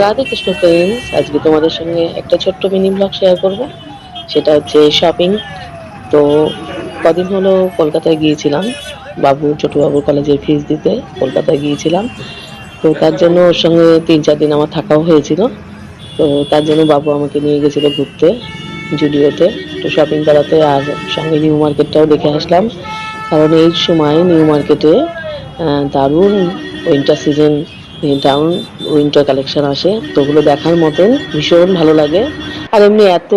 Radhe Krishna friends, আজকে তোমাদের সঙ্গে একটা ছোট্ট মিনি ব্লগ শেয়ার করব। সেটা হচ্ছে শপিং। তো কদিন হলো কলকাতায় গিয়েছিলাম, ছোট বাবুর কলেজের ফিস দিতে কলকাতায় গিয়েছিলাম। তো তার জন্য ওর সঙ্গে 3-4 দিন আমার থাকাও হয়েছিল। তো তার জন্য বাবু আমাকে নিয়ে গেছিল ঘুরতে জুডিওতে, একটু শপিং করাতে, আর সঙ্গে নিউ মার্কেটটাও দেখে আসলাম। কারণ এই সময় নিউ মার্কেটে দারুণ উইন্টার সিজন, দারুণ উইন্টার কালেকশন আসে। তো ওগুলো দেখার মতন, ভীষণ ভালো লাগে। আর এমনি এত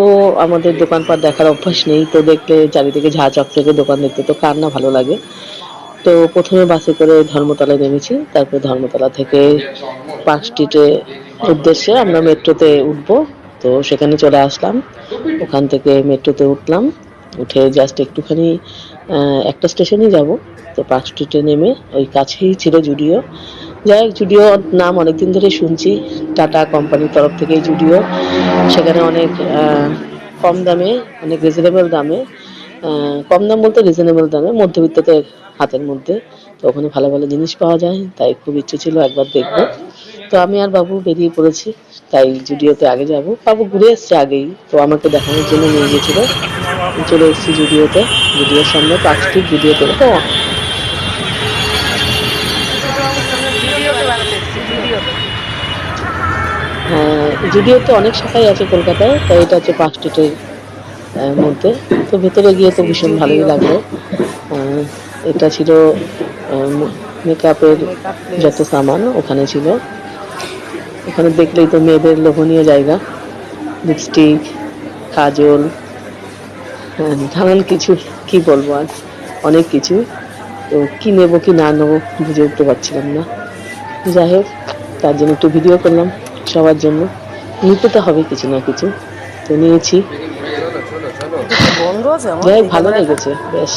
আমাদের দোকানপাট দেখার অভ্যাস নেই, তো দেখলে চারিদিকে ঝাঁ চকচকে দোকান দেখতে তো কার না ভালো লাগে। তো প্রথমে বাসে করে ধর্মতলায় নেমেছি, তারপর ধর্মতলা থেকে পার্ক স্ট্রিটে উদ্দেশ্যে আমরা মেট্রোতে উঠবো। তো সেখানে চলে আসলাম, ওখান থেকে মেট্রোতে উঠলাম, উঠে জাস্ট একটুখানি একটা স্টেশনই যাব। তো পার্ক স্ট্রিটে নেমে ওই কাছেই ছিল জুডিও। যাই হোক, জুডিওর নাম অনেকদিন ধরে শুনছি, টাটা কোম্পানির তরফ থেকে জুডিও। সেখানে অনেক কম দামে, অনেক রিজনেবল দামে, কম দাম বলতে রিজনেবল দামে, মধ্যবিত্তদের হাতের মধ্যে। তো ওখানে ভালো ভালো জিনিস পাওয়া যায়, তাই খুব ইচ্ছে ছিল একবার দেখবো। তো আমি আর বাবু বেরিয়ে পড়েছি, তাই জুডিওতে আগে যাব। বাবু ঘুরে এসছে আগেই, তো আমাকে দেখানোর জন্য নিয়ে গেছিল। চলে এসেছি জুডিওতে, জুডিওর সামনে পার্ক স্ট্রিট, জুডিও থেকে তো হ্যাঁ, জুডিওতে অনেক শাখাই আছে কলকাতায়, তাই এটা হচ্ছে পার্ক স্ট্রিটের মধ্যে। তো ভেতরে গিয়ে তো ভীষণ ভালোই লাগলো। আহ, এটা ছিল মেকআপের যত সামান ওখানে ছিল। ওখানে দেখলেই তো মেয়েদের লোভনীয় জায়গা, লিপস্টিক, কাজল, হ্যাঁ নানান কিছু, কি বলবো আর, অনেক কিছু। তো কি নেবো কি না নেবো বুঝে উঠতে পারছিলাম না। যাই হোক, তার জন্য একটু ভিডিও করলাম সবার জন্য। নিতে তো হবে কিছু না কিছু, তো নিয়েছি। যাই হোক, ভালো লেগেছে বেশ।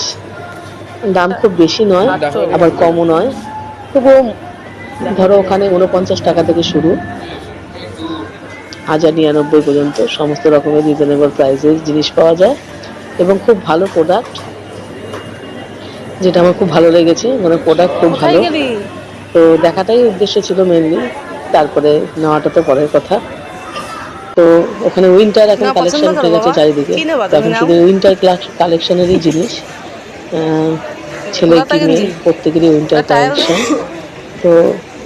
দাম খুব বেশি নয়, আবার কমও নয়। তবুও ধরো ওখানে 49 টাকা থেকে শুরু, 1099 পর্যন্ত সমস্ত রকমের রিজনেবল প্রাইসের জিনিস পাওয়া যায়, এবং খুব ভালো প্রোডাক্ট, যেটা আমার খুব ভালো লেগেছে। মানে প্রোডাক্ট খুব ভালো। তো দেখাটাই উদ্দেশ্য ছিল মেনলি, তারপরে নেওয়াটা তো পরের কথা। তো ওখানে উইন্টার এখন কালেকশন উঠে গেছে চারিদিকে, এখন শুধু উইন্টার কালেকশনেরই জিনিস। ছেলে কি মেয়ে প্রত্যেকেরই উইন্টার কালেকশন। তো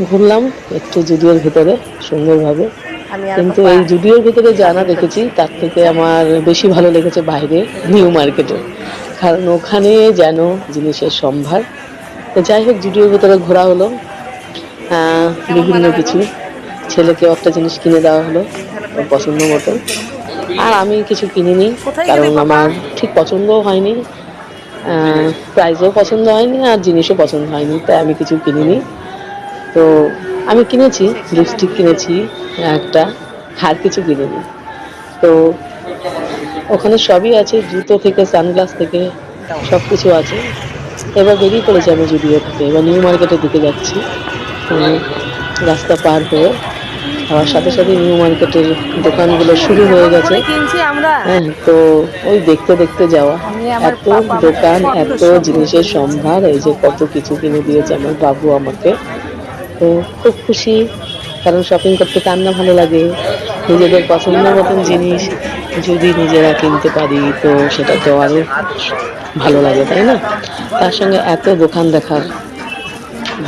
ঘুরলাম একটু জুডিওর ভিতরে সুন্দরভাবে, কিন্তু এই জুডিওর ভিতরে যা না দেখেছি তার থেকে আমার বেশি ভালো লেগেছে বাইরে নিউ মার্কেটে, কারণ ওখানে যেন জিনিসের সম্ভার। তো যাই হোক, জুডিওর ভিতরে ঘোরা হলো, বিভিন্ন কিছু, ছেলেকে একটা জিনিস কিনে দেওয়া হলো ওর পছন্দ মতো। আর আমি কিছু কিনিনি, কারণ আমার ঠিক পছন্দও হয়নি, প্রাইসও পছন্দ হয়নি, আর জিনিসও পছন্দ হয়নি, তাই আমি কিছু কিনিনি। তো আমি কিনেছি লিপস্টিক কিনেছি একটা, আর কিছু কিনিনি। তো ওখানে সবই আছে, জুতো থেকে সানগ্লাস থেকে সব কিছু আছে। এবার বেরিয়ে পড়েছি আমি জুডিও থেকে, এবার নিউ মার্কেটের দিকে যাচ্ছি। রাস্তা পার হয়ে হওয়ার সাথে সাথে নিউ মার্কেটের দোকানগুলো শুরু হয়ে গেছে। হ্যাঁ, তো ওই দেখতে দেখতে যাওয়া, এত দোকান, এত জিনিসের সম্ভার, এই যে কত কিছু কিনে দিয়েছে আমার বাবু আমাকে। তো খুব খুশি, কারণ শপিং করতে কার না ভালো লাগে। নিজেদের পছন্দ মতন জিনিস যদি নিজেরা কিনতে পারি, তো সেটা তো আরো ভালো লাগে, তাই না? তার সঙ্গে এত দোকান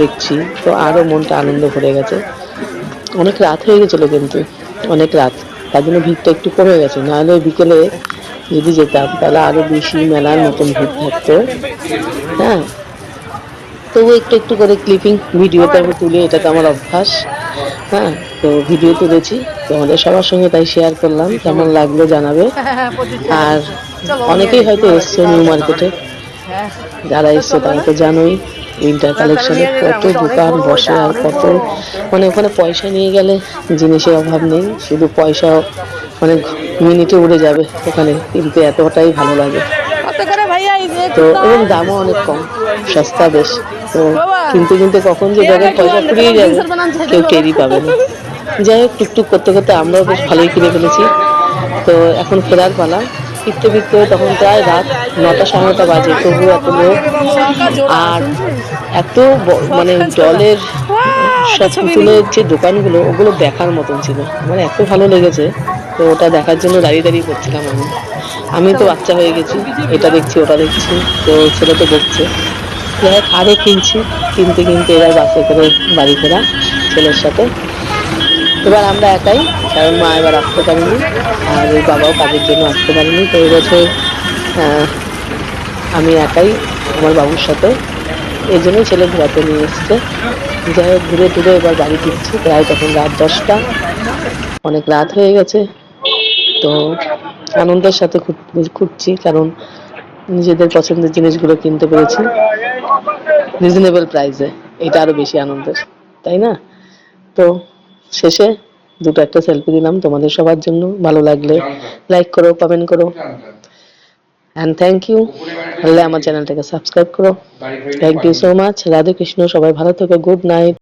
দেখছি, তো আরো মনটা আনন্দ ভরে গেছে। অনেক রাত হয়ে গেছিল, কিন্তু অনেক রাত, তার জন্য ভিড়টা একটু কমে গেছে। নাহলে বিকেলে যদি যেতাম তাহলে আরো বেশি মেলার মতন ভিড় থাকতো। হ্যাঁ, তবু একটু একটু করে ক্লিপিং ভিডিওতে আমি তুলি, এটা তো আমার অভ্যাস। হ্যাঁ, তো ভিডিও তুলেছি, তোমাদের সবার সঙ্গে তাই শেয়ার করলাম, কেমন লাগলো জানাবে। আর অনেকেই হয়তো এসছো নিউ মার্কেটে, যারা এসছো তারা তো জানোই উইন্টার কালেকশনে কত দোকান বসে, আর কত, মানে ওখানে পয়সা নিয়ে গেলে জিনিসের অভাব নেই, শুধু পয়সা মানে মিনিটে উড়ে যাবে ওখানে, কিন্তু এতটাই ভালো লাগে। তো এবং দামও অনেক কম, সস্তা বেশ। তো কিনতে কিনতে কখন যে ব্যাগের পয়সা ফুরিয়ে যাবে কেউ টেরই পাবে না। যাই হোক, টুকটুক করতে করতে আমরাও বেশ ভালোই কিনে ফেলেছি। তো এখন ফেরার পালা। ফিরতে ফিরতে তখন প্রায় রাত 9টা 9:30 বাজে, তবু এত লোক, আর এত মানে জলের সব পুতুলের যে দোকানগুলো ওগুলো দেখার মতন ছিল, আমার এত ভালো লেগেছে। তো ওটা দেখার জন্য দাঁড়িয়ে দাঁড়িয়ে করছিলাম আমি তো বাচ্চা হয়ে গেছি, এটা দেখছি ওটা দেখছি, তো ছেলে তো বকছে। যাই হোক আরও কিনছি, কিনতে কিনতে এবার বাসে করে বাড়ি ফেরা ছেলের সাথে। এবার আমরা একাই, কারণ মা এবার আসতে পারেনি আর ওর বাবাও কাজের জন্য আসতে পারেনি। তো এবছর আমি একাই আমার বাবুর সাথে, এই জন্যই ছেলে ঘোরাতে নিয়ে এসছে। যাই হোক ঘুরে টুরে এবার বাড়ি ফিরছি, প্রায় তখন রাত 10টা, অনেক রাত হয়ে গেছে। তো আনন্দের সাথে ঘুরছি, কারণ নিজেদের পছন্দের জিনিসগুলো কিনতে পেরেছি রিজনেবল প্রাইসে, এটা আরো বেশি আনন্দের, তাই না? তো শেষে দুটো একটা সেলফি দিলাম তোমাদের সবার জন্য। ভালো লাগলে লাইক করো, কমেন্ট করো, অ্যান্ড থ্যাংক ইউ। তাহলে আমার চ্যানেলটাকে সাবস্ক্রাইব করো। Thank you so much. Radhe Krishna, সবাই ভালো থেকো, গুড নাইট।